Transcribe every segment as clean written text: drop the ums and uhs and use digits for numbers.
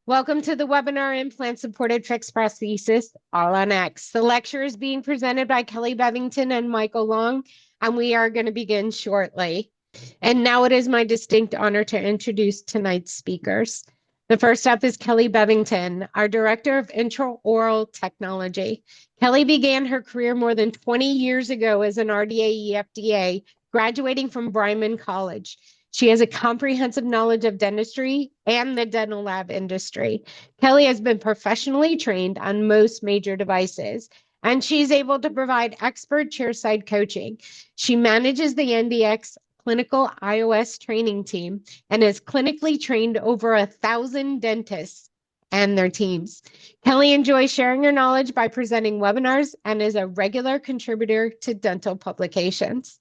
Welcome to the webinar Implant Supported Fixed Prosthesis, All on X. The lecture is being presented by Kelly Bevington and Michael Long, and we are going to begin shortly. And now it is my distinct honor to introduce tonight's speakers. The first up is Kelly Bevington, our Director of Intraoral Technology. Kelly began her career more than 20 years ago as an RDA EFDA, graduating from Bryman College. She has a comprehensive knowledge of dentistry and the dental lab industry. Kelly has been professionally trained on most major devices, and she's able to provide expert chairside coaching. She manages the NDX clinical iOS training team and has clinically trained over 1,000 dentists and their teams. Kelly enjoys sharing her knowledge by presenting webinars and is a regular contributor to dental publications.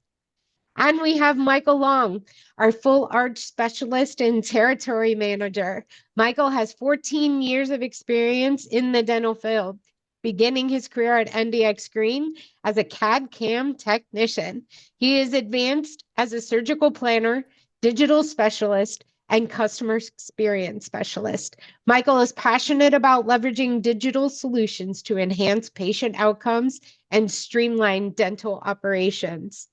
And we have Michael Long, our full arch specialist and territory manager. Michael has 14 years of experience in the dental field, beginning his career at NDX Green as a CAD/CAM technician. He is advanced as a surgical planner, digital specialist, and customer experience specialist. Michael is passionate about leveraging digital solutions to enhance patient outcomes and streamline dental operations.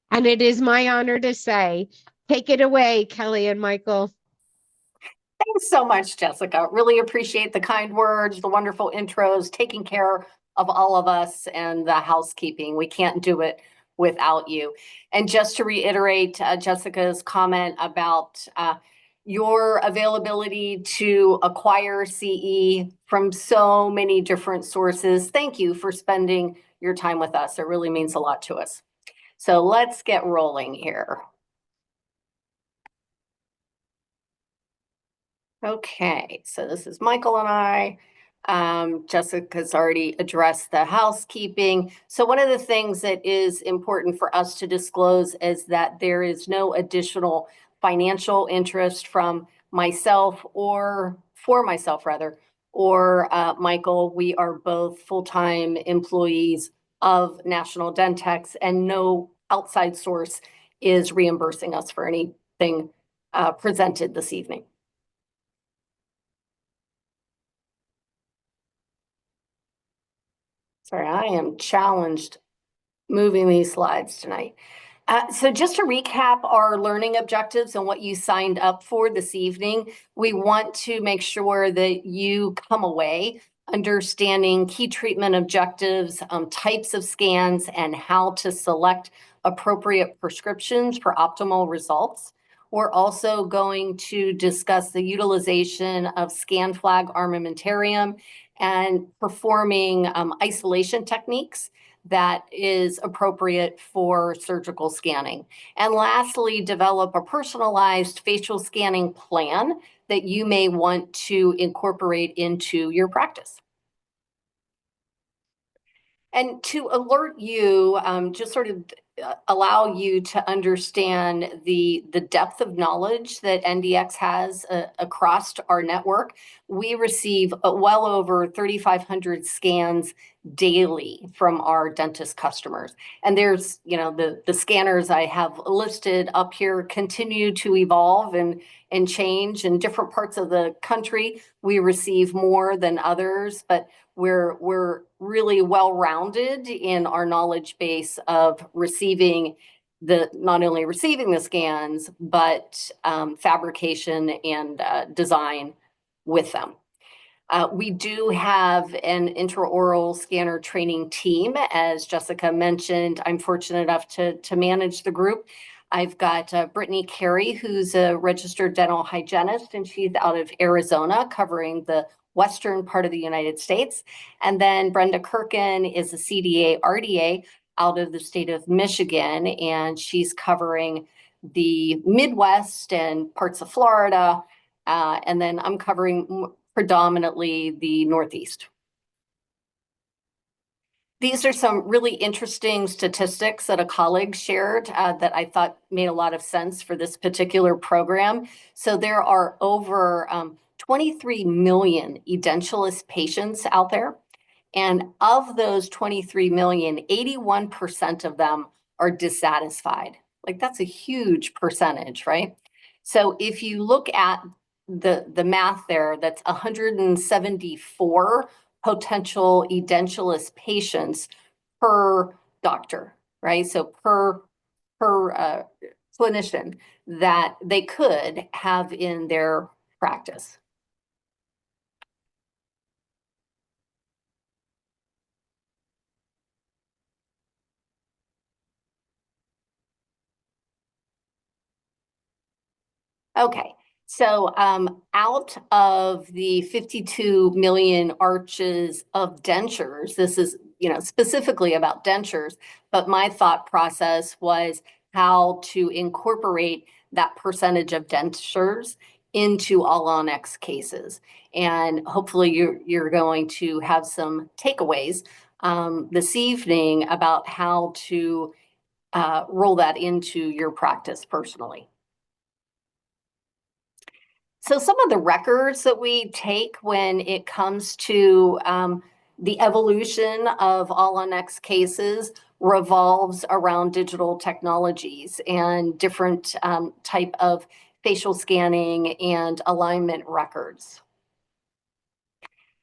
And it is my honor to say, take it away, Kelly and Michael. Thanks so much, Jessica. Really appreciate the kind words, the wonderful intros, taking care of all of us and the housekeeping. We can't do it without you. And just to reiterate Jessica's comment about your availability to acquire CE from so many different sources, thank you for spending your time with us. It really means a lot to us. So let's get rolling here. Okay, so this is Michael and I. Jessica's already addressed the housekeeping. So one of the things that is important for us to disclose is that there is no additional financial interest from myself or for myself rather, or Michael. We are both full-time employees of National Dentex, and no outside source is reimbursing us for anything presented this evening. Sorry, I am challenged moving these slides tonight. So just to recap our learning objectives and what you signed up for this evening, we want to make sure that you come away understanding key treatment objectives, types of scans, and how to select appropriate prescriptions for optimal results. We're also going to discuss the utilization of ScanFlag armamentarium and performing isolation techniques that is appropriate for surgical scanning. And lastly, develop a personalized facial scanning plan that you may want to incorporate into your practice. And to alert you, just sort of allow you to understand the depth of knowledge that NDX has across our network. We receive well over 3,500 scans daily from our dentist customers. And there's, the scanners I have listed up here continue to evolve and change in different parts of the country. We receive more than others, but we're really well-rounded in our knowledge base of not only receiving the scans, but fabrication and design with them. We do have an intraoral scanner training team. As Jessica mentioned, I'm fortunate enough to manage the group. I've got Brittany Carey, who's a registered dental hygienist, and she's out of Arizona covering the western part of the United States. And then Brenda Kirkin is a CDA RDA out of the state of Michigan, and she's covering the Midwest and parts of Florida. And then I'm covering predominantly the Northeast. These are some really interesting statistics that a colleague shared that I thought made a lot of sense for this particular program. So there are over 23 million edentulous patients out there. And of those 23 million, 81% of them are dissatisfied. Like, that's a huge percentage, right? So if you look at the math there, that's 174 potential edentulous patients per doctor, right? So per clinician that they could have in their practice. Okay, so out of the 52 million arches of dentures, this is, specifically about dentures, but my thought process was how to incorporate that percentage of dentures into all on X cases. And hopefully you're going to have some takeaways this evening about how to roll that into your practice personally. So some of the records that we take when it comes to the evolution of all on X cases revolves around digital technologies and different type of facial scanning and alignment records.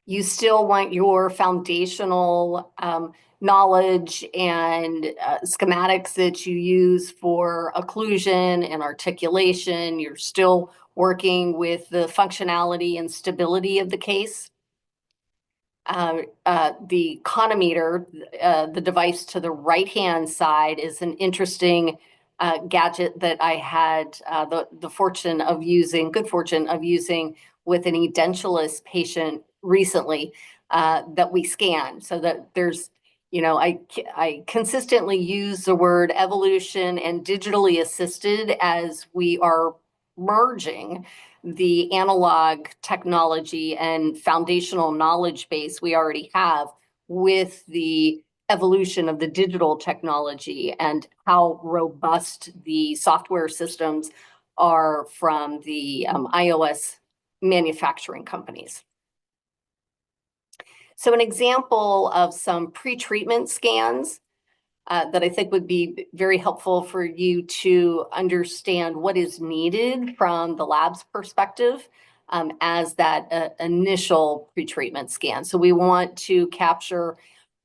You still want your foundational knowledge and schematics that you use for occlusion and articulation. You're still working with the functionality and stability of the case. The conometer, the device to the right-hand side, is an interesting gadget that I had the good fortune of using with an edentulous patient recently that we scan, so that there's, I consistently use the word evolution and digitally assisted as we are merging the analog technology and foundational knowledge base we already have with the evolution of the digital technology and how robust the software systems are from the iOS manufacturing companies. So an example of some pre-treatment scans that I think would be very helpful for you to understand what is needed from the lab's perspective as that initial pre-treatment scan. So we want to capture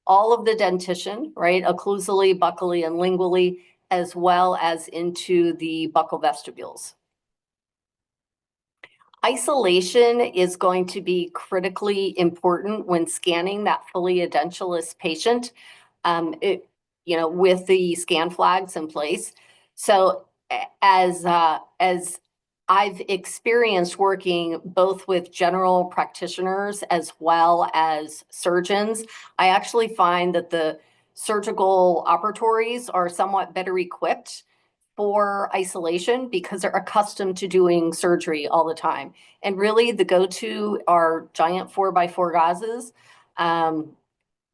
all of the dentition, right, occlusally, buccally, and lingually, as well as into the buccal vestibules. Isolation is going to be critically important when scanning that fully edentulous patient, with the scan flags in place. So as I've experienced working both with general practitioners as well as surgeons, I actually find that the surgical operatories are somewhat better equipped for isolation because they're accustomed to doing surgery all the time. And really the go-to are giant 4x4 gauzes.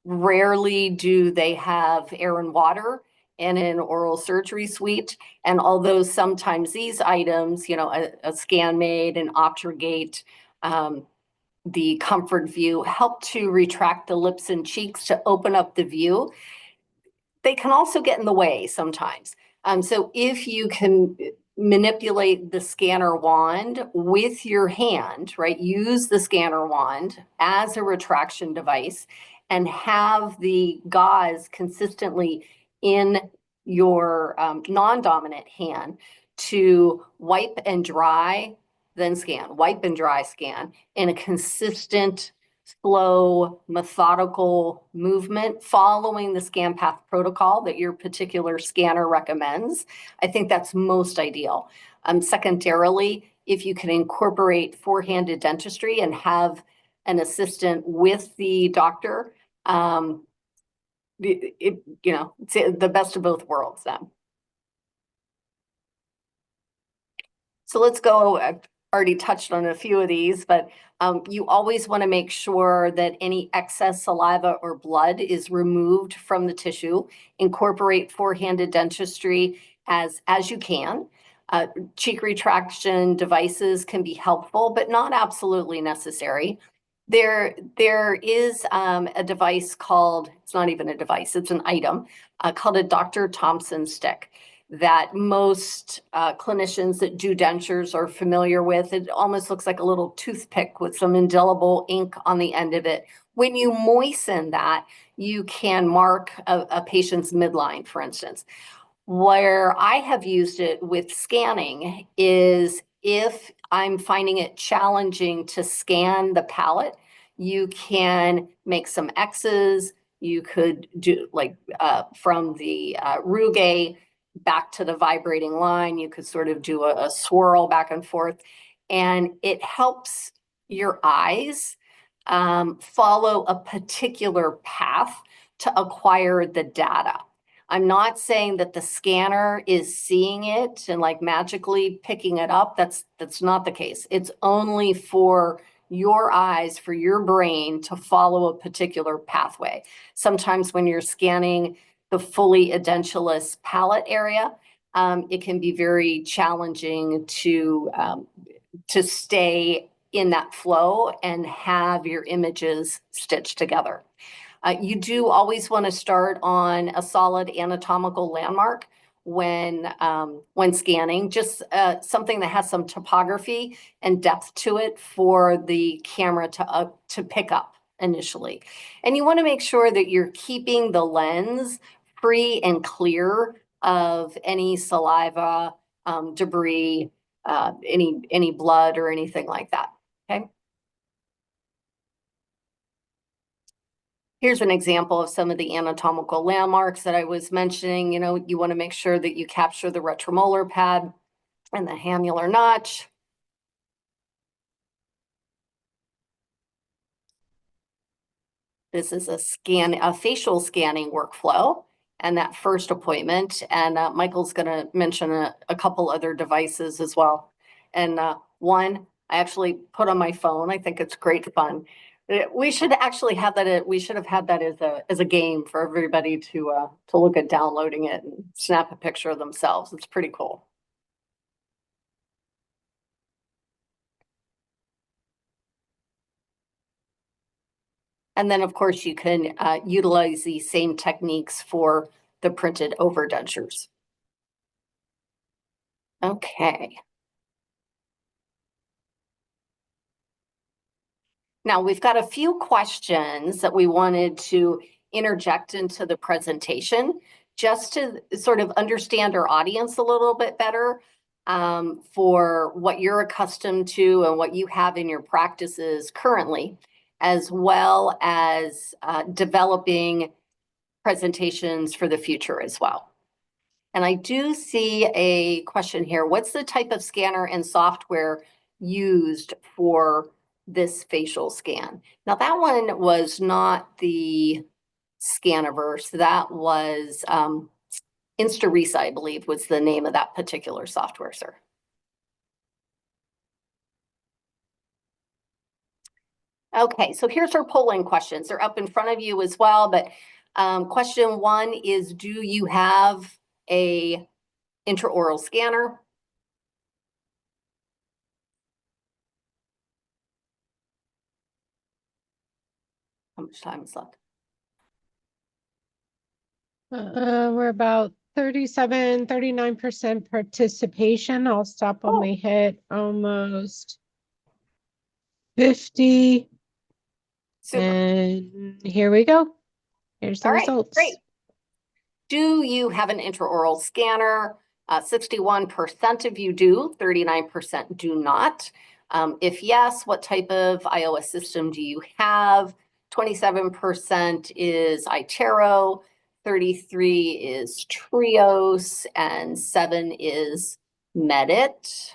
Rarely do they have air and water in an oral surgery suite. And although sometimes these items, a ScanMade, an Optrogate, the Comfort View, help to retract the lips and cheeks to open up the view, they can also get in the way sometimes. So if you can manipulate the scanner wand with your hand, right? Use the scanner wand as a retraction device and have the gauze consistently in your non-dominant hand to wipe and dry, then scan, wipe and dry scan in a consistent, slow, methodical movement following the scan path protocol that your particular scanner recommends. I think that's most ideal. Secondarily, if you can incorporate four-handed dentistry and have an assistant with the doctor, it's the best of both worlds then. So let's go. I've already touched on a few of these, but you always want to make sure that any excess saliva or blood is removed from the tissue. Incorporate four-handed dentistry as you can. Cheek retraction devices can be helpful, but not absolutely necessary. There is a device called, it's not even a device, it's an item called a Dr. Thompson stick. that most clinicians that do dentures are familiar with. It almost looks like a little toothpick with some indelible ink on the end of it. When you moisten that, you can mark a patient's midline, for instance. Where I have used it with scanning is if I'm finding it challenging to scan the palate, you can make some X's. You could do like from the rugae back to the vibrating line. You could sort of do a swirl back and forth, and it helps your eyes follow a particular path to acquire the data. I'm not saying that the scanner is seeing it and like magically picking it up. That's not the case. It's only for your eyes, for your brain to follow a particular pathway. Sometimes when you're scanning the fully edentulous palate area, it can be very challenging to stay in that flow and have your images stitched together. You do always want to start on a solid anatomical landmark when scanning, just something that has some topography and depth to it for the camera to pick up initially. And you want to make sure that you're keeping the lens free and clear of any saliva, debris, any blood or anything like that. Okay. Here's an example of some of the anatomical landmarks that I was mentioning. You know, you want to make sure that you capture the retromolar pad and the hamular notch. This is a facial scanning workflow and that first appointment. And Michael's going to mention a couple other devices as well. And one I actually put on my phone. I think it's great fun. We should actually have that. We should have had that as a game for everybody to look at downloading it and snap a picture of themselves. It's pretty cool. And then, of course, you can utilize these same techniques for the printed overdentures. Okay. Now, we've got a few questions that we wanted to interject into the presentation just to sort of understand our audience a little bit better for what you're accustomed to and what you have in your practices currently, as well as developing presentations for the future as well. And I do see a question here. What's the type of scanner and software used for this facial scan? Now, that one was not the Scaniverse. That was Instarisa, I believe, was the name of that particular software, sir. Okay, so here's our polling questions. They're up in front of you as well, but question one is, do you have a intraoral scanner? How much time is left? We're about 39% participation. I'll stop when we hit almost 50. Super. And here we go. Here's the results. Great. Do you have an intraoral scanner? 61% of you do, 39% do not. If yes, what type of iOS system do you have? 27% is iTero, 33 is Trios, and 7 is Medit.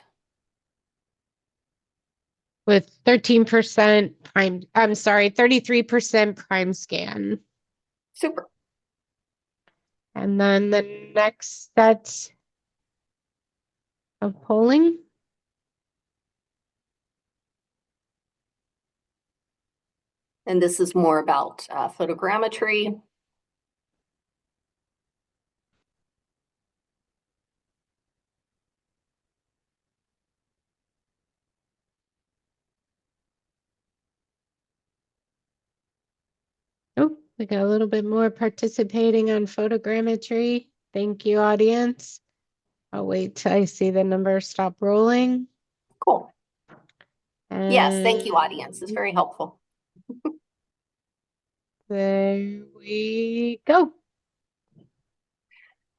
With 13% prime, I'm sorry, 33% prime scan. Super. And then the next set of polling. And this is more about photogrammetry. Oh, we got a little bit more participating on photogrammetry. Thank you, audience. I'll wait till I see the numbers stop rolling. Cool. Yes, thank you, And audience. It's very helpful. there we go.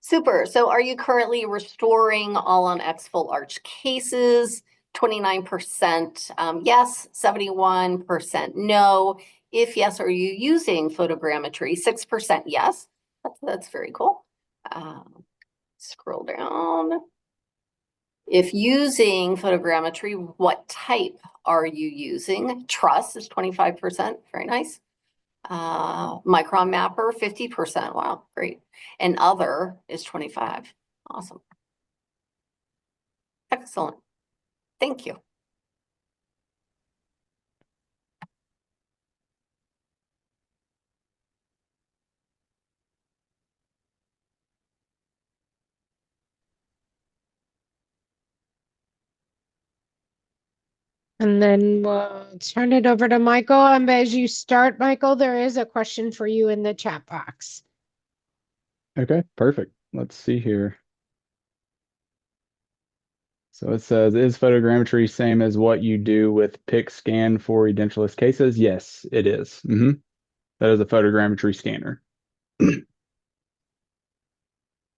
Super. So are you currently restoring all on X full arch cases? 29% yes, 71% no. If yes, are you using photogrammetry? 6% yes. That's very cool. Scroll down. If using photogrammetry, what type are you using? Truss is 25%. Very nice. Micron mapper, 50%. Wow, great. And other is 25. Awesome. Excellent. Thank you. And then we'll turn it over to Michael. And as you start, Michael, there is a question for you in the chat box. Okay, perfect. Let's see here. So it says, is photogrammetry same as what you do with PIC scan for edentulous cases? Yes, it is. That is a photogrammetry scanner.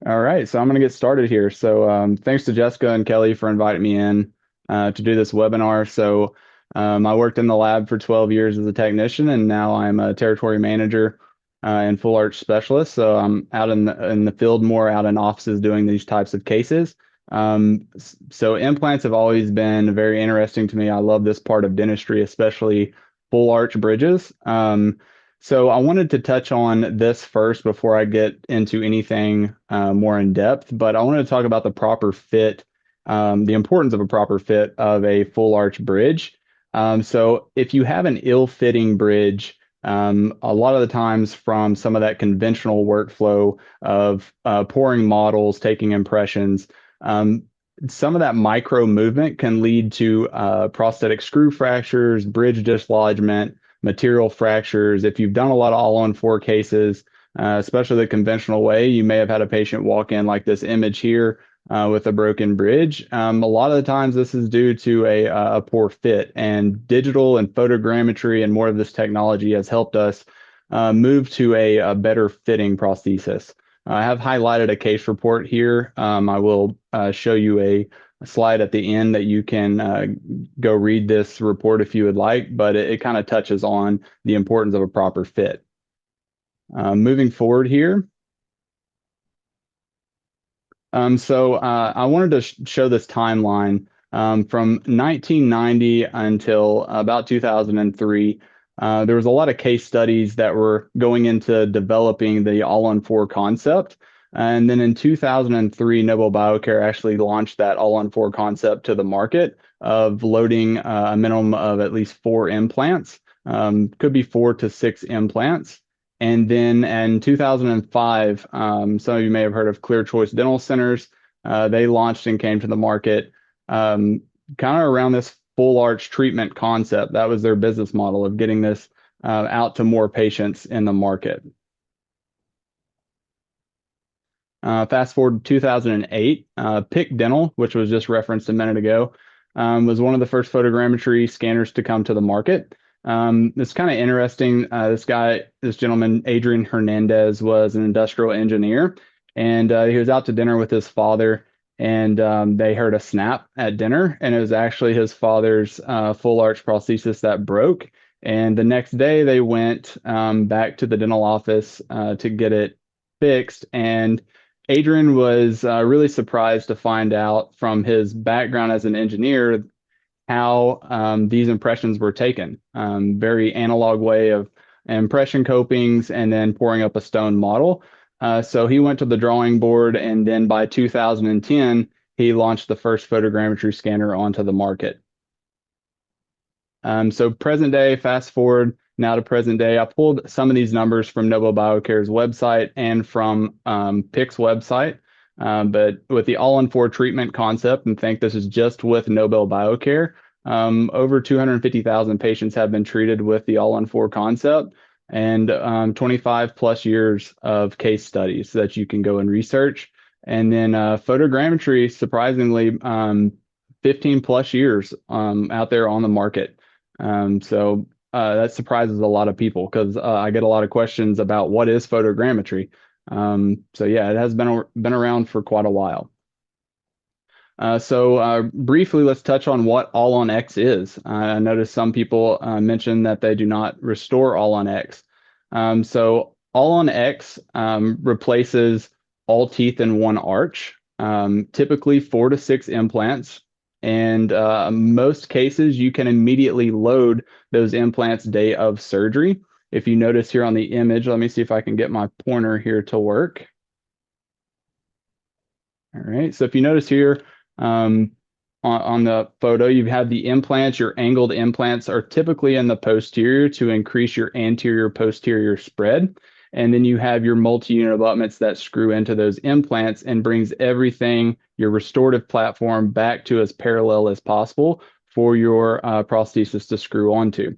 All right, so I'm going to get started here. So thanks to Jessica and Kelly for inviting me in to do this webinar. So I worked in the lab for 12 years as a technician, and now I'm a territory manager and full arch specialist. So I'm out in the field more, out in offices doing these types of cases. So implants have always been very interesting to me. I love this part of dentistry, especially full arch bridges. So I wanted to touch on this first before I get into anything more in depth, but I wanted to talk about the proper fit, the importance of a proper fit of a full arch bridge. So if you have an ill-fitting bridge, a lot of the times from some of that conventional workflow of pouring models, taking impressions, some of that micro movement can lead to prosthetic screw fractures, bridge dislodgement, material fractures. If you've done a lot of all-on-4 cases, especially the conventional way, you may have had a patient walk in like this image here with a broken bridge. A lot of the times this is due to a poor fit, and digital and photogrammetry and more of this technology has helped us move to a better fitting prosthesis. I have highlighted a case report here. I will show you a slide at the end that you can go read this report if you would like, but it kind of touches on the importance of a proper fit. Moving forward here. So I wanted to show this timeline from 1990 until about 2003. There was a lot of case studies that were going into developing the all-on-4 concept. And then in 2003, Nobel Biocare actually launched that all-on-4 concept to the market of loading a minimum of at least 4 implants, could be 4 to 6 implants. And then in 2005, some of you may have heard of Clear Choice Dental Centers. They launched and came to the market kind of around this full arch treatment concept. That was their business model of getting this out to more patients in the market. Fast forward to 2008, PIC Dental, which was just referenced a minute ago, was one of the first photogrammetry scanners to come to the market. It's kind of interesting. This gentleman, Adrian Hernandez, was an industrial engineer, and he was out to dinner with his father, and they heard a snap at dinner, and it was actually his father's full arch prosthesis that broke. And the next day, they went back to the dental office to get it fixed, and Adrian was really surprised to find out from his background as an engineer how these impressions were taken. Very analog way of impression copings and then pouring up a stone model. So he went to the drawing board, and then by 2010, he launched the first photogrammetry scanner onto the market. So present day, fast forward now to present day, I pulled some of these numbers from Nobel Biocare's website and from PIC's website. But with the all-on-4 treatment concept, and think this is just with Nobel Biocare, over 250,000 patients have been treated with the all-on-4 concept, and 25 plus years of case studies that you can go and research. And then photogrammetry, surprisingly, 15 plus years out there on the market. So that surprises a lot of people because I get a lot of questions about what is photogrammetry. So yeah, it has been around for quite a while. So briefly, let's touch on what All on X is. I noticed some people mention that they do not restore All on X. So All on X replaces all teeth in one arch, typically 4 to 6 implants. And most cases, you can immediately load those implants day of surgery. If you notice here on the image, let me see if I can get my pointer here to work. All right, so if you notice here, on the photo, you have the implants. Your angled implants are typically in the posterior to increase your anterior posterior spread. And then you have your multi-unit abutments that screw into those implants and brings everything, your restorative platform, back to as parallel as possible for your prosthesis to screw onto.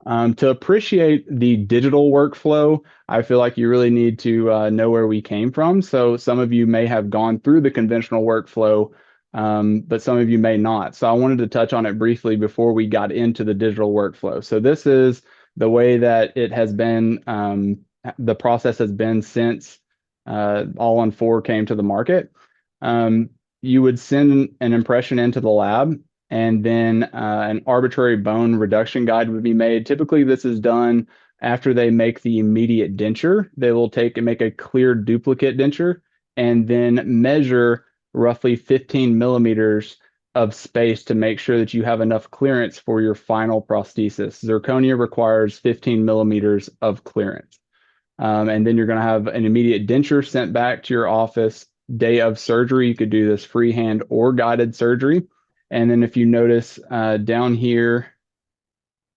To appreciate the digital workflow, I feel like you really need to know where we came from. So some of you may have gone through the conventional workflow, but some of you may not. So I wanted to touch on it briefly before we got into the digital workflow. So this is the way that it has been, the process has been since All-on-4 came to the market. You would send an impression into the lab, and then an arbitrary bone reduction guide would be made. Typically, this is done after they make the immediate denture. They will take and make a clear duplicate denture and then measure roughly 15 millimeters of space to make sure that you have enough clearance for your final prosthesis. Zirconia requires 15 millimeters of clearance. And then you're going to have an immediate denture sent back to your office day of surgery. You could do this freehand or guided surgery. And then if you notice down here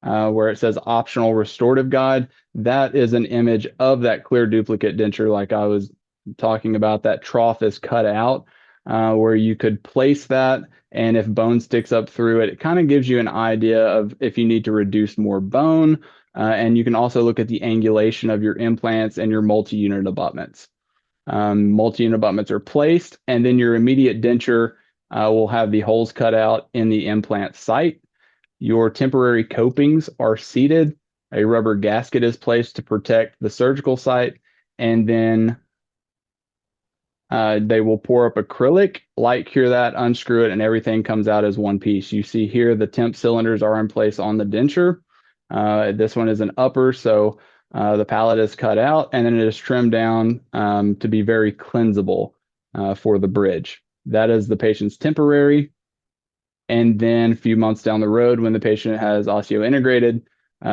where it says optional restorative guide, that is an image of that clear duplicate denture like I was talking about. That trough is cut out where you could place that, and if bone sticks up through it, it kind of gives you an idea of if you need to reduce more bone. And you can also look at the angulation of your implants and your multi-unit abutments. Multi-unit abutments are placed, and then your immediate denture will have the holes cut out in the implant site. Your temporary copings are seated. A rubber gasket is placed to protect the surgical site, and then they will pour up acrylic, light cure that, unscrew it, and everything comes out as one piece. You see here the temp cylinders are in place on the denture. This one is an upper, so the palate is cut out, and then it is trimmed down to be very cleansable for the bridge. That is the patient's temporary. And then a few months down the road, when the patient has osseointegrated,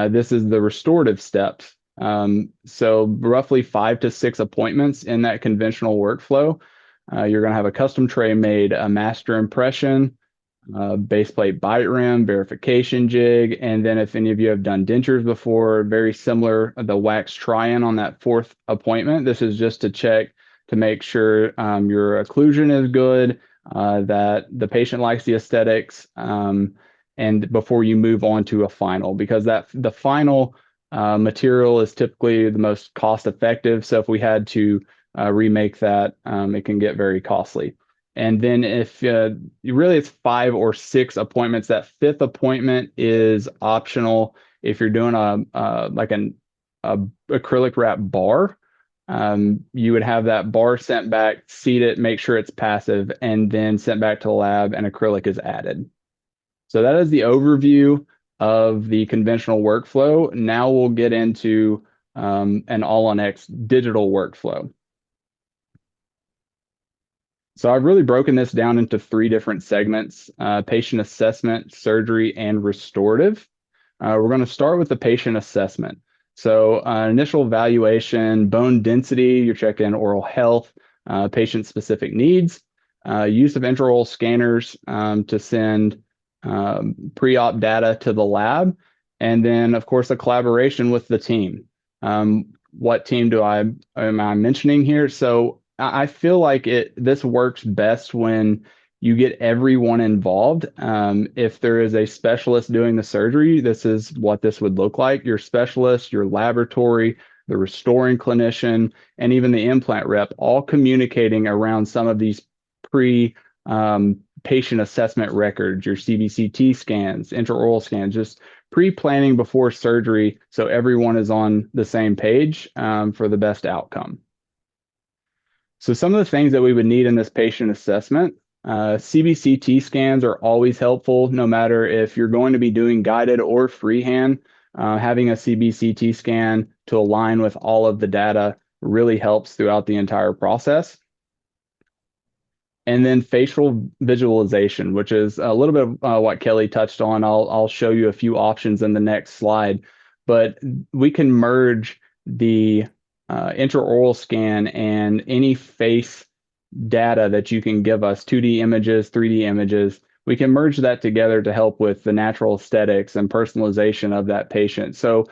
this is the restorative steps. So roughly 5 to 6 appointments in that conventional workflow. You're going to have a custom tray made, a master impression, base plate bite rim, verification jig, and then if any of you have done dentures before, very similar, the wax try-in on that 4th appointment. This is just to check to make sure your occlusion is good, that the patient likes the aesthetics, and before you move on to a final, because the final material is typically the most cost effective. So if we had to remake that, it can get very costly. And then if really it's 5 or 6 appointments, that 5th appointment is optional. If you're doing like an acrylic wrap bar, you would have that bar sent back, seat it, make sure it's passive, and then sent back to the lab, and acrylic is added. So that is the overview of the conventional workflow. Now we'll get into an All-on-X digital workflow. So I've really broken this down into 3 different segments: patient assessment, surgery, and restorative. We're going to start with the patient assessment. So initial evaluation, bone density, you're checking oral health, patient-specific needs, use of intraoral scanners to send pre-op data to the lab, and then, of course, a collaboration with the team. What team am I mentioning here? So I feel like this works best when you get everyone involved. If there is a specialist doing the surgery, this is what this would look like. Your specialist, your laboratory, the restoring clinician, and even the implant rep, all communicating around some of these patient assessment records, your CBCT scans, intraoral scans, just pre-planning before surgery so everyone is on the same page for the best outcome. So some of the things that we would need in this patient assessment, CBCT scans are always helpful, no matter if you're going to be doing guided or freehand. Having a CBCT scan to align with all of the data really helps throughout the entire process. And then facial visualization, which is a little bit of what Kelly touched on. I'll show you a few options in the next slide, but we can merge the intraoral scan and any face data that you can give us, 2D images, 3D images. We can merge that together to help with the natural aesthetics and personalization of that patient. So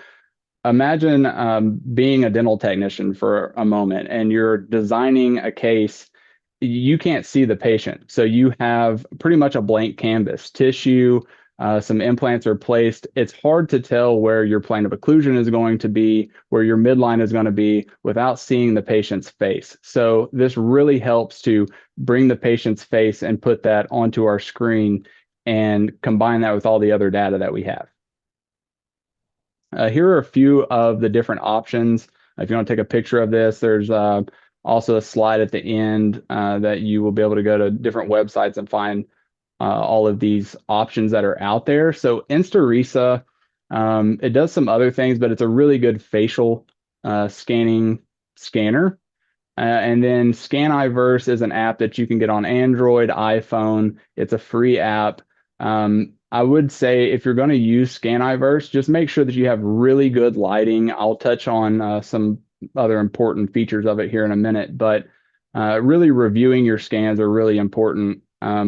imagine being a dental technician for a moment, and you're designing a case. You can't see the patient. So you have pretty much a blank canvas, tissue, some implants are placed. It's hard to tell where your plane of occlusion is going to be, where your midline is going to be without seeing the patient's face. So this really helps to bring the patient's face and put that onto our screen and combine that with all the other data that we have. Here are a few of the different options. If you want to take a picture of this, there's also a slide at the end that you will be able to go to different websites and find all of these options that are out there. So Instarisa, it does some other things, but it's a really good facial scanning scanner. And then ScanIverse is an app that you can get on Android, iPhone. It's a free app. I would say if you're going to use ScanIverse, just make sure that you have really good lighting. I'll touch on some other important features of it here in a minute, but really reviewing your scans are really important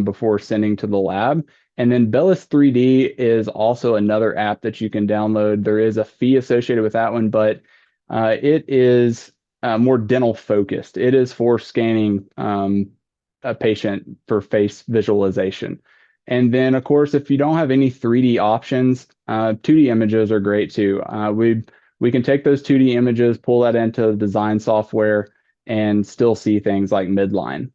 before sending to the lab. And then Bellis 3D is also another app that you can download. There is a fee associated with that one, but it is more dental focused. It is for scanning a patient for face visualization. And then, of course, if you don't have any 3D options, 2D images are great too. We can take those 2D images, pull that into design software, and still see things like midline.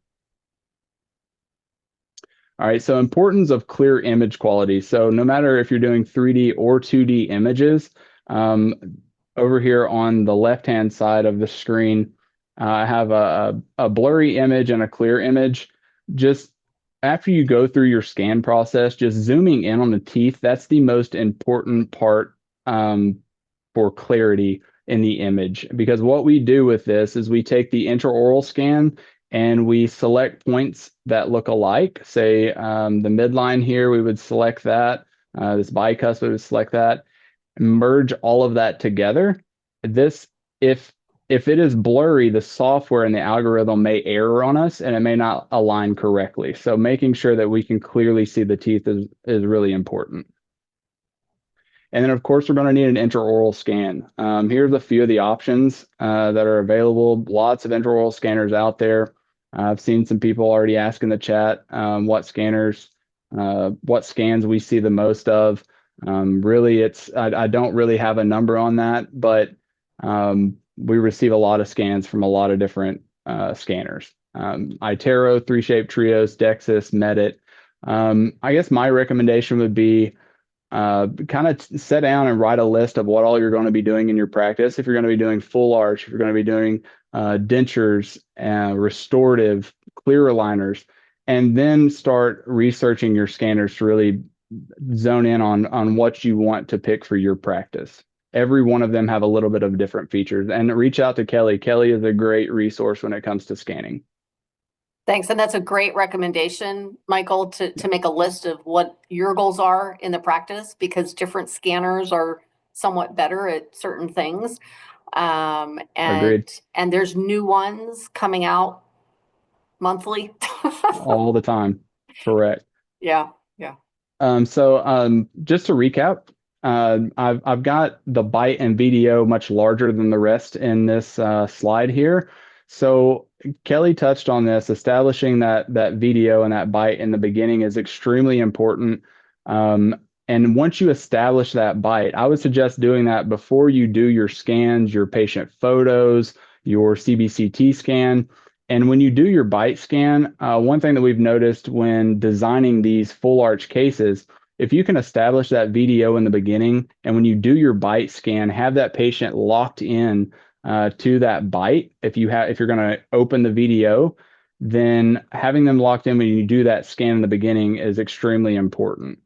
All right, so importance of clear image quality. So no matter if you're doing 3D or 2D images, over here on the left-hand side of the screen, I have a blurry image and a clear image. Just after you go through your scan process, just zooming in on the teeth, that's the most important part for clarity in the image. Because what we do with this is we take the intraoral scan and we select points that look alike. Say the midline here, we would select that. This bicuspid, we would select that. Merge all of that together. This, if it is blurry, the software and the algorithm may error on us and it may not align correctly. So making sure that we can clearly see the teeth is really important. And then, of course, we're going to need an intraoral scan. Here's a few of the options that are available. Lots of intraoral scanners out there. I've seen some people already ask in the chat what scans we see the most of. Really, I don't really have a number on that, but we receive a lot of scans from a lot of different scanners. iTero, 3Shape Trios, Dexis, Medit. I guess my recommendation would be kind of sit down and write a list of what all you're going to be doing in your practice. If you're going to be doing full arch, if you're going to be doing dentures, restorative, clear aligners, and then start researching your scanners to really zone in on what you want to pick for your practice. Every one of them have a little bit of different features, and reach out to Kelly. Kelly is a great resource when it comes to scanning. Thanks. And that's a great recommendation, Michael, to make a list of what your goals are in the practice, because different scanners are somewhat better at certain things. Agreed. And there's new ones coming out monthly. All the time. Correct. Yeah. So just to recap, I've got the bite and VDO much larger than the rest in this slide here. So Kelly touched on this. Establishing that VDO and that bite in the beginning is extremely important. And And once you establish that bite, I would suggest doing that before you do your scans, your patient photos, your CBCT scan. And when you do your bite scan, one thing that we've noticed when designing these full arch cases, if you can establish that VDO in the beginning, and when you do your bite scan, have that patient locked in to that bite. If you're going to open the VDO, then having them locked in when you do that scan in the beginning is extremely important.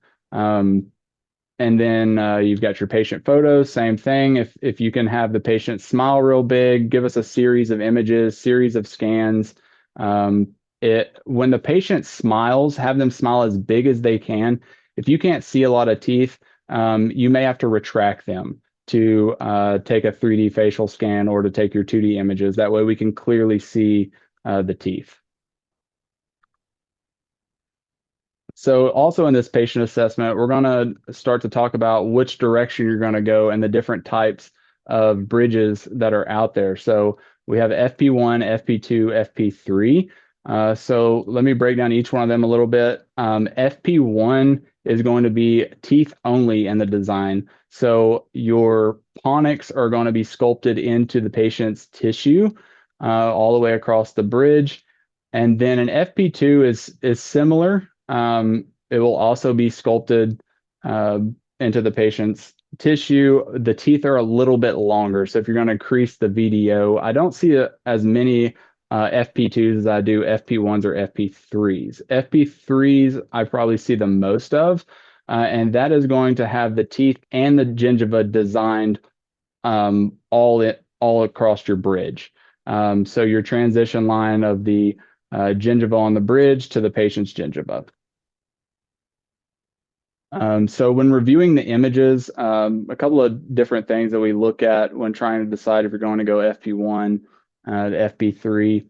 And then you've got your patient photos, same thing. If you can have the patient smile real big, give us a series of images, series of scans. When the patient smiles, have them smile as big as they can. If you can't see a lot of teeth, you may have to retract them to take a 3D facial scan or to take your 2D images. That way we can clearly see the teeth. So also in this patient assessment, we're going to start to talk about which direction you're going to go and the different types of bridges that are out there. So we have FP1, FP2, FP3. So let me break down each one of them a little bit. FP1 is going to be teeth only in the design. So your ponics are going to be sculpted into the patient's tissue all the way across the bridge. And then an FP2 is similar. It will also be sculpted into the patient's tissue. The teeth are a little bit longer. So if you're going to increase the VDO, I don't see as many FP2s as I do FP1s or FP3s. FP3s I probably see the most of, and that is going to have the teeth and the gingiva designed all across your bridge. So your transition line of the gingiva on the bridge to the patient's gingiva. So when reviewing the images, a couple of different things that we look at when trying to decide if you're going to go FP1 to FP3.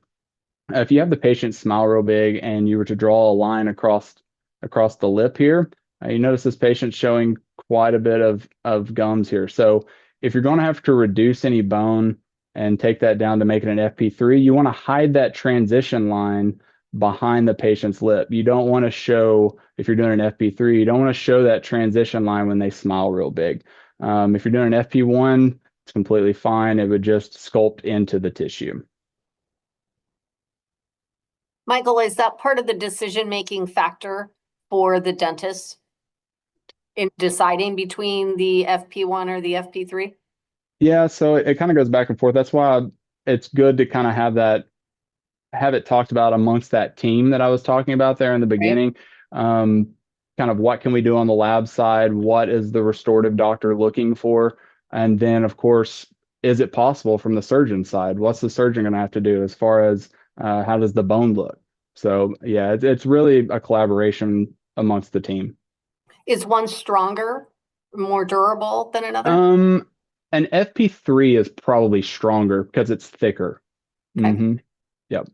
If you have the patient smile real big and you were to draw a line across the lip here, you notice this patient's showing quite a bit of gums here. So if you're going to have to reduce any bone and take that down to make it an FP3, you want to hide that transition line behind the patient's lip. You don't want to show, if you're doing an FP3, you don't want to show that transition line when they smile real big. If you're doing an FP1, it's completely fine. It would just sculpt into the tissue. Michael, is that part of the decision-making factor for the dentist in deciding between the FP1 or the FP3? Yeah, so it kind of goes back and forth. That's why it's good to kind of have it talked about amongst that team that I was talking about there in the beginning. Right. Kind of what can we do on the lab side? What is the restorative doctor looking for? And then, of course, is it possible from the surgeon side? What's the surgeon going to have to do as far as how does the bone look? So, yeah, it's really a collaboration amongst the team. Is one stronger, more durable than another? An FP3 is probably stronger because it's thicker. Okay. Mm-hmm. Yep.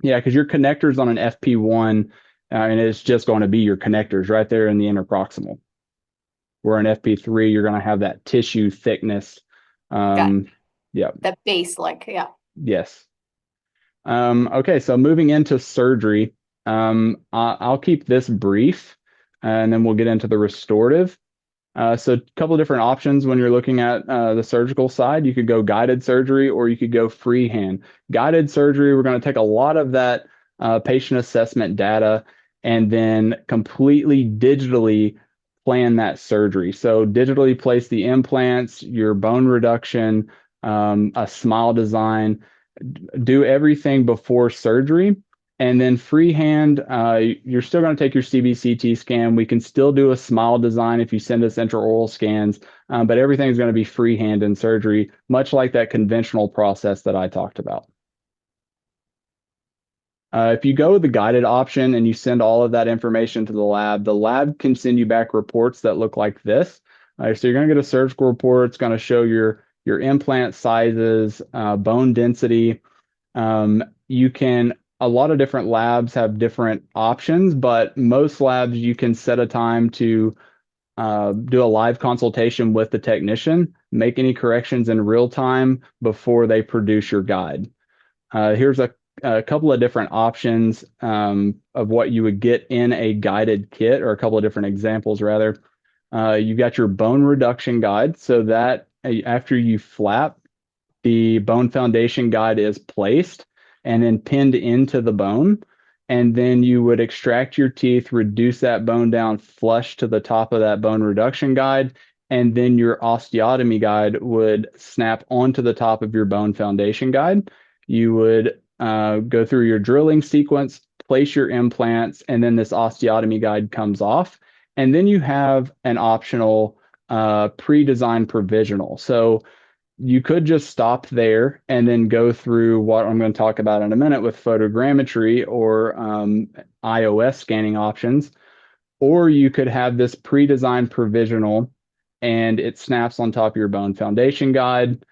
Yeah, because your connectors on an FP1, and it's just going to be your connectors right there in the interproximal. Where an FP3, you're going to have that tissue thickness. Yeah. That base, yeah. Yes. Okay, so moving into surgery, I'll keep this brief, and then we'll get into the restorative. So a couple of different options when you're looking at the surgical side. You could go guided surgery or you could go freehand. Guided surgery, we're going to take a lot of that patient assessment data and then completely digitally plan that surgery. So digitally place the implants, your bone reduction, a smile design, do everything before surgery. And then freehand, you're still going to take your CBCT scan. We can still do a smile design if you send us intraoral scans, but everything's going to be freehand in surgery, much like that conventional process that I talked about. If you go with the guided option and you send all of that information to the lab can send you back reports that look like this. So you're going to get a surgical report. It's going to show your implant sizes, bone density. A lot of different labs have different options, but most labs you can set a time to do a live consultation with the technician, make any corrections in real time before they produce your guide. Here's a couple of different options of what you would get in a guided kit, or a couple of different examples rather. You've got your bone reduction guide, so that after you flap, the bone foundation guide is placed and then pinned into the bone. And then you would extract your teeth, reduce that bone down flush to the top of that bone reduction guide, and then your osteotomy guide would snap onto the top of your bone foundation guide. You would go through your drilling sequence, place your implants, and then this osteotomy guide comes off. And then you have an optional pre-designed provisional. So you could just stop there and then go through what I'm going to talk about in a minute with photogrammetry or iOS scanning options, or you could have this pre-designed provisional and it snaps on top of your bone foundation guide.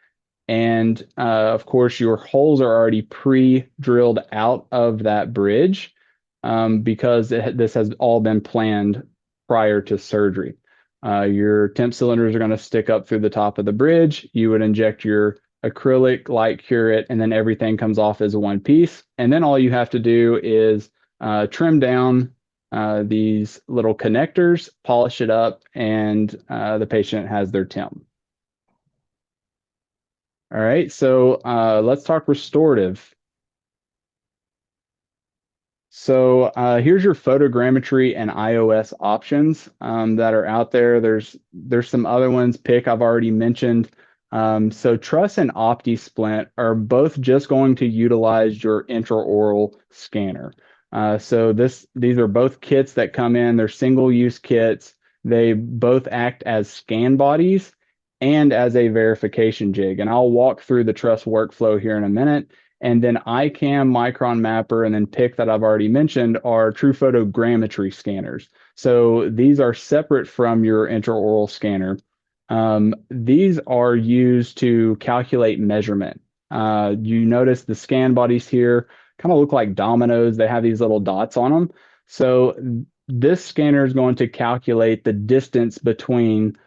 And of course, your holes are already pre-drilled out of that bridge because this has all been planned prior to surgery. Your temp cylinders are going to stick up through the top of the bridge. You would inject your acrylic, light cure it, and then everything comes off as one piece. And then all you have to do is trim down these little connectors, polish it up, and the patient has their temp. All right, so let's talk restorative. So here's your photogrammetry and iOS options that are out there. There's some other ones. PIC I've already mentioned. So Truss and OptiSplint are both just going to utilize your intraoral scanner. So these are both kits that come in. They're single-use kits. They both act as scan bodies and as a verification jig. And I'll walk through the Truss workflow here in a minute. And then ICAM, Micron Mapper, and then PIC that I've already mentioned are true photogrammetry scanners. So these are separate from your intraoral scanner. These are used to calculate measurement. You notice the scan bodies here kind of look like dominoes. They have these little dots on them. So this scanner is going to calculate the distance between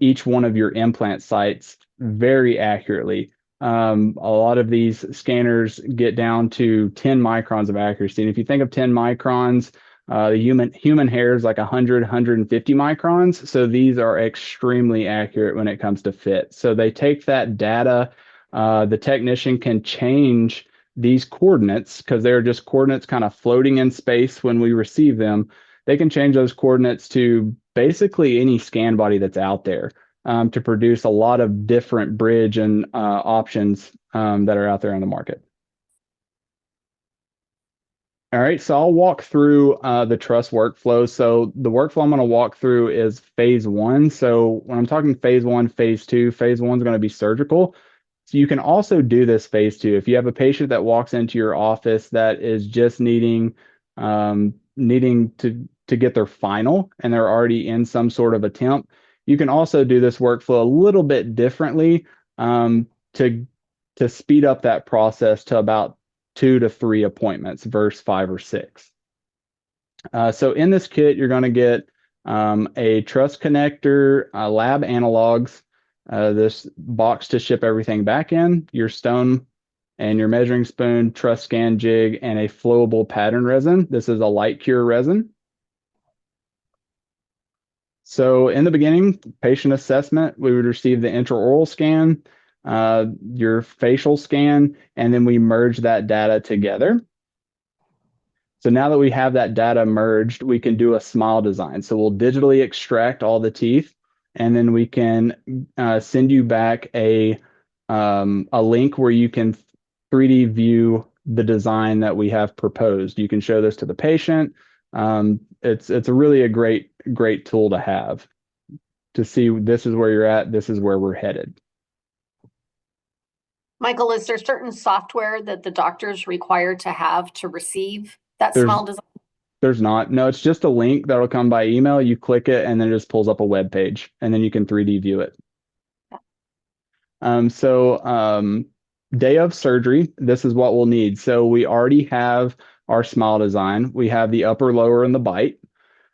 each one of your implant sites very accurately. A lot of these scanners get down to 10 microns of accuracy. And if you think of 10 microns, the human hair is like 100, 150 microns. So these are extremely accurate when it comes to fit. So they take that data. The technician can change these coordinates because they're just coordinates kind of floating in space when we receive them. They can change those coordinates to basically any scan body that's out there. To produce a lot of different bridge and options that are out there on the market. All right, so I'll walk through the Truss workflow. So the workflow I'm going to walk through is phase one. So when I'm talking phase one, phase two, phase one is going to be surgical. So you can also do this phase two. If you have a patient that walks into your office that is just needing to get their final and they're already in some sort of attempt, you can also do this workflow a little bit differently to speed up that process to about 2 to 3 appointments versus 5 or 6. So in this kit, you're going to get a truss connector, lab analogs, this box to ship everything back in, your stone and your measuring spoon, truss scan jig, and a flowable pattern resin. This is a light cure resin. So in the beginning, patient assessment, we would receive the intraoral scan, your facial scan, and then we merge that data together. So now that we have that data merged, we can do a smile design. So we'll digitally extract all the teeth, and then we can send you back a link where you can 3D view the design that we have proposed. You can show this to the patient. It's really a great tool to have to see this is where you're at, this is where we're headed. Michael, is there certain software that the doctors require to have to receive that smile design? There's not. No, it's just a link that'll come by email. You click it and then it just pulls up a web page and then you can 3D view it. Day of surgery, this is what we'll need. So we already have our smile design. We have the upper, lower, and the bite.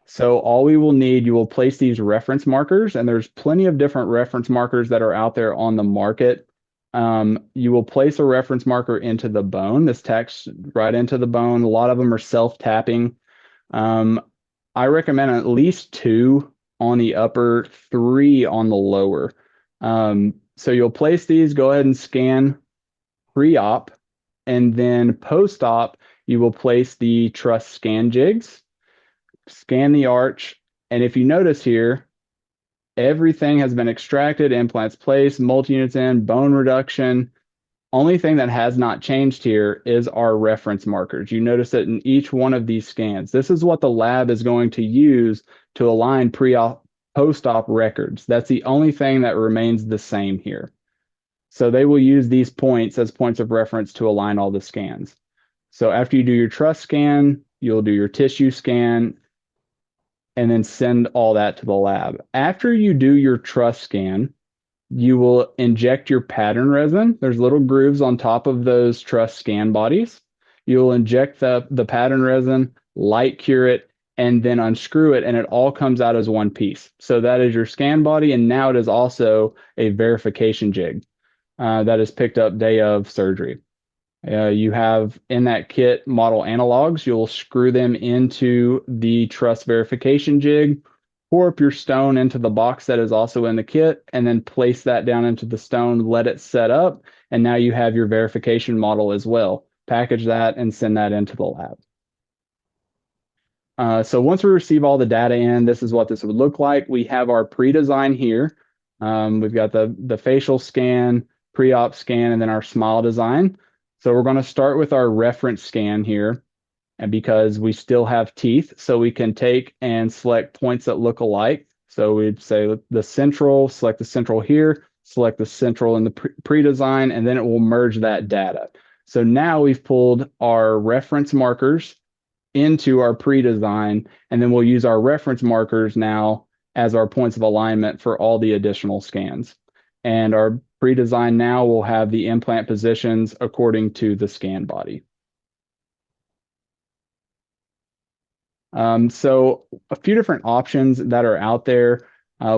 So all we will need, you will place these reference markers, and there's plenty of different reference markers that are out there on the market. You will place a reference marker into the bone. This tacks right into the bone. A lot of them are self-tapping. I recommend at least 2 on the upper, 3 on the lower. So you'll place these, go ahead and scan pre-op, and then post-op, you will place the truss scan jigs, scan the arch, and if you notice here, everything has been extracted, implants placed, multi-units in, bone reduction. Only thing that has not changed here is our reference markers. You notice that in each one of these scans, this is what the lab is going to use to align pre-op, post-op records. That's the only thing that remains the same here. So they will use these points as points of reference to align all the scans. So after you do your truss scan, you'll do your tissue scan, and then send all that to the lab. After you do your truss scan, you will inject your pattern resin. There's little grooves on top of those truss scan bodies. You'll inject the pattern resin, light cure it, and then unscrew it, and it all comes out as one piece. So that is your scan body, and now it is also a verification jig that is picked up day of surgery. You have in that kit model analogs. You'll screw them into the truss verification jig, pour up your stone into the box that is also in the kit, and then place that down into the stone, let it set up, and now you have your verification model as well. Package that and send that into the lab. So once we receive all the data in, this is what this would look like. We have our pre-design here. We've got the facial scan, pre-op scan, and then our smile design. So we're going to start with our reference scan here, and because we still have teeth, so we can take and select points that look alike. So we'd say the central, select the central here, select the central in the pre-design, and then it will merge that data. So now we've pulled our reference markers into our pre-design, and then we'll use our reference markers now as our points of alignment for all the additional scans. And our pre-design now will have the implant positions according to the scan body. So a few different options that are out there.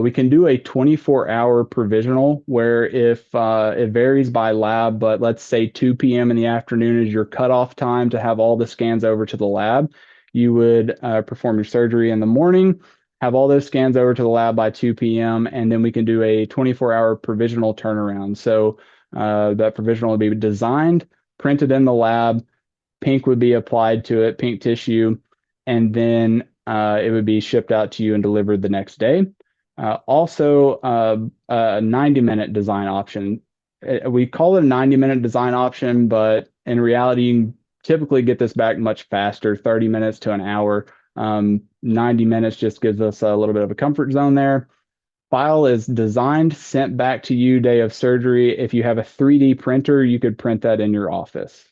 We can do a 24-hour provisional where if it varies by lab, but let's say 2 p.m. in the afternoon is your cutoff time to have all the scans over to the lab. You would perform your surgery in the morning, have all those scans over to the lab by 2 p.m., and then we can do a 24-hour provisional turnaround. So that provisional would be designed, printed in the lab, pink would be applied to it, pink tissue, and then it would be shipped out to you and delivered the next day. Also, a 90-minute design option. We call it a 90-minute design option, but in reality, you can typically get this back much faster, 30 minutes to an hour. 90 minutes just gives us a little bit of a comfort zone there. File is designed, sent back to you day of surgery. If you have a 3D printer, you could print that in your office.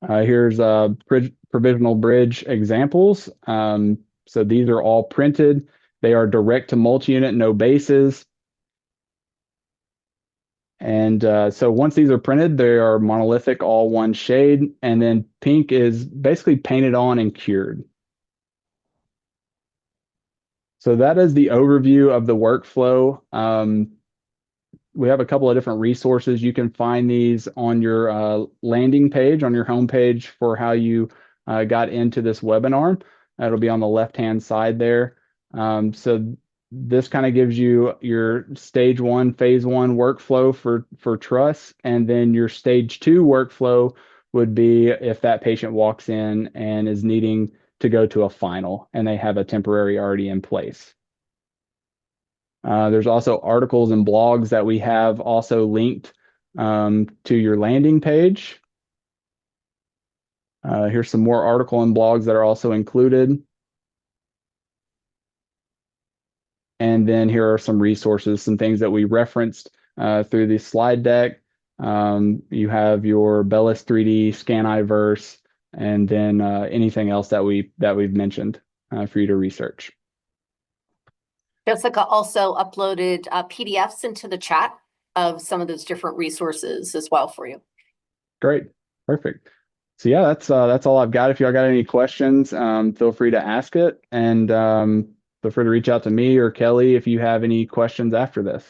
Here's provisional bridge examples. So these are all printed. They are direct to multi-unit, no bases. And so once these are printed, they are monolithic, all one shade. And then pink is basically painted on and cured. So that is the overview of the workflow. We have a couple of different resources. You can find these on your landing page, on your homepage for how you got into this webinar. It'll be on the left-hand side there. So this kind of gives you your stage 1, phase 1 workflow for truss, and then your stage 2 workflow would be if that patient walks in and is needing to go to a final and they have a temporary already in place. There's also articles and blogs that we have also linked to your landing page. Here's some more article and blogs that are also included. And then here are some resources, some things that we referenced through the slide deck. You have your Bellis 3D, Scaniverse, and then anything else that we've mentioned for you to research. Jessica also uploaded PDFs into the chat of some of those different resources as well for you. Great, perfect. So yeah, that's all I've got. If y'all got any questions, feel free to ask it, and feel free to reach out to me or Kelly if you have any questions after this.